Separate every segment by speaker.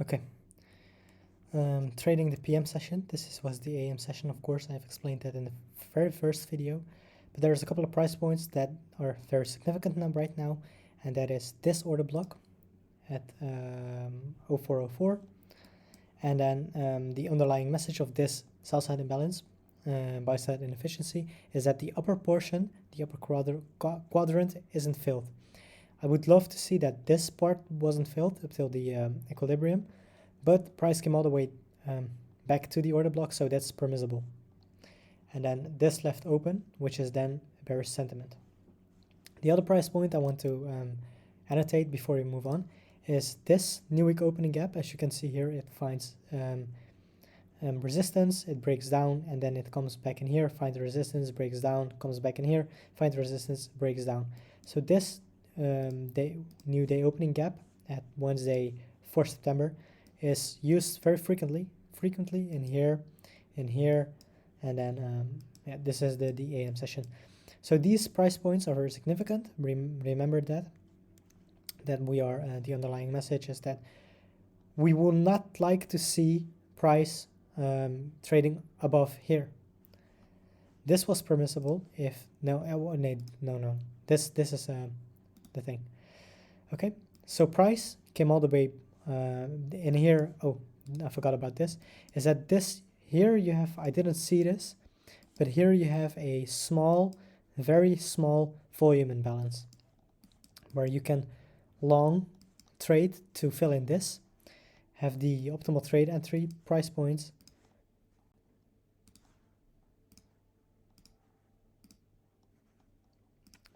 Speaker 1: Okay. Trading the PM session. Was the AM session, of course. I've explained that in the very first video. But there's a couple of price points that are very significant right now, and that is this order block at 0404, and then the underlying message of this sell side imbalance, buy side inefficiency, is that the upper portion, the upper quadrant, isn't filled. I would love to see that this part wasn't filled up till the equilibrium, but price came all the way back to the order block, so that's permissible. And then this left open, which is then bearish sentiment. The other price point I want to annotate before we move on is this new week opening gap. As you can see here, it finds resistance, it breaks down, and then it comes back in here, finds the resistance, breaks down, comes back in here, finds resistance, breaks down. So this new day opening gap at Wednesday, 4 September, is used very frequently in here, and then yeah, this is the AM session. So these price points are very significant. Remember that we are the underlying message is that we will not like to see price trading above here. This was permissible if no. This is the thing. Okay, so price came all the way in here. Oh, I forgot about this. Is that this here you have? I didn't see this, but here you have a small, very small volume imbalance where you can long trade to fill in this, have the optimal trade entry price points,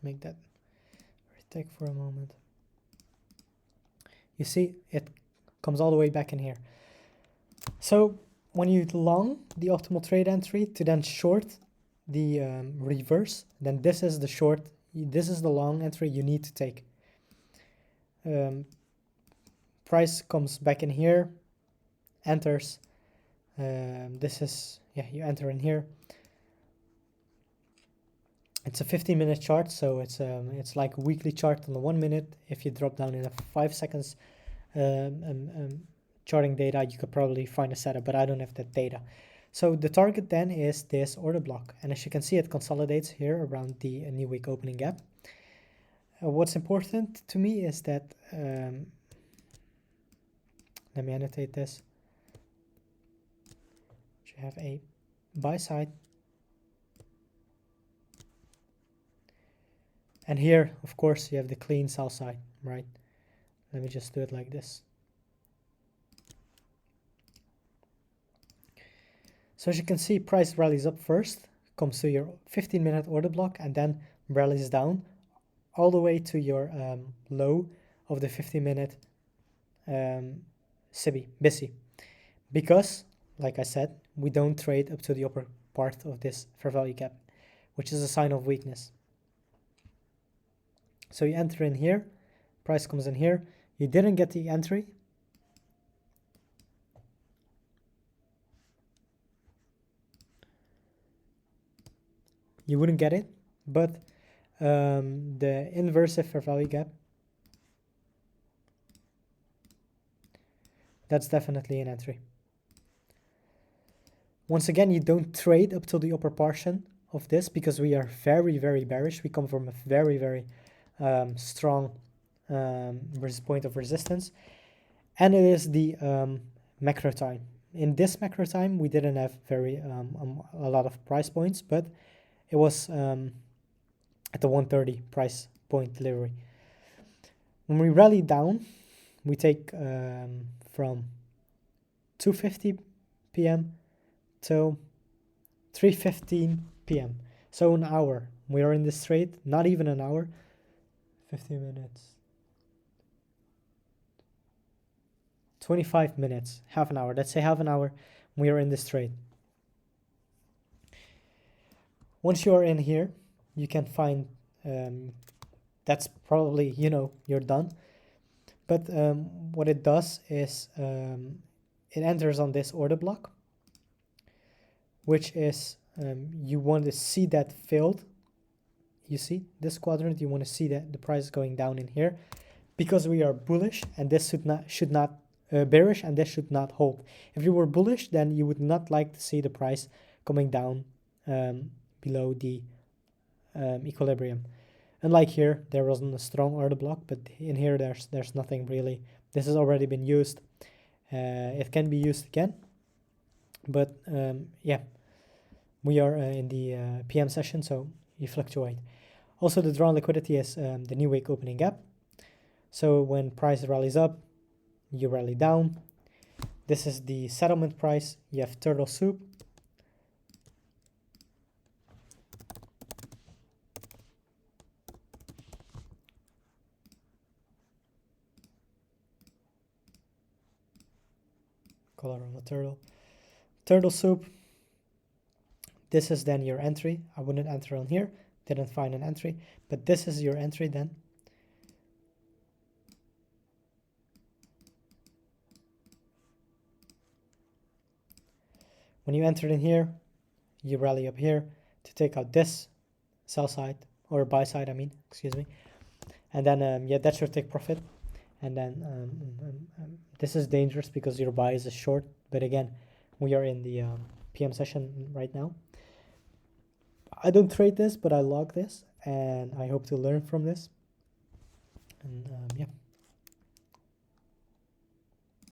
Speaker 1: make that retake for a moment. You see it comes all the way back in here. So when you long the optimal trade entry to then short the reverse, then this is the short, this is the long entry you need to take. Price comes back in here, enters. This is, yeah, you enter in here. It's a 15-minute chart, so it's like a weekly chart on the 1 minute. If you drop down in a 5 seconds charting data, you could probably find a setup, but I don't have that data. So the target then is this order block, and as you can see, it consolidates here around the new week opening gap. What's important to me is that let me annotate this. You have a buy side, and here, of course, you have the clean sell side, right? Let me just do it like this. So as you can see, price rallies up first, comes to your 15-minute order block, and then rallies down all the way to your low of the 50-minute BISI. Because, like I said, we don't trade up to the upper part of this fair value gap, which is a sign of weakness. So you enter in here, price comes in here, you didn't get the entry. You wouldn't get it, but the inverse fair value gap, that's definitely an entry. Once again, you don't trade up to the upper portion of this because we are very, very bearish. We come from a very, very strong point of resistance, and it is the macro time. In this macro time, we didn't have a lot of price points, but it was at the 130 price point delivery. When we rally down, we take from 2:50 p.m. till 3:15 p.m. So an hour. We are in this trade, not even an hour. 50 minutes. 25 minutes, half an hour. Let's say half an hour. We are in this trade. Once you are in here, you can find that's probably, you're done. But what it does is it enters on this order block, which is you want to see that filled. You see this quadrant, you want to see that the price is going down in here because we are bullish, and this should not bearish, and this should not hold. If you were bullish, then you would not like to see the price coming down below the equilibrium. Unlike here, there wasn't a strong order block, but in here there's nothing really. This has already been used. It can be used again, but yeah, we are in the PM session, so you fluctuate. Also, the drawn liquidity is the new wick opening gap. So when price rallies up, you rally down. This is the settlement price. You have turtle soup. Color of the turtle. Turtle soup. This is then your entry. I wouldn't enter on here. Didn't find an entry, but this is your entry then. When you enter in here, you rally up here to take out this sell side, or buy side, I mean, excuse me. And then, yeah, that's your take profit. And then this is dangerous because your buy is a short. But again, we are in the PM session right now. I don't trade this, but I log this, and I hope to learn from this. And yeah.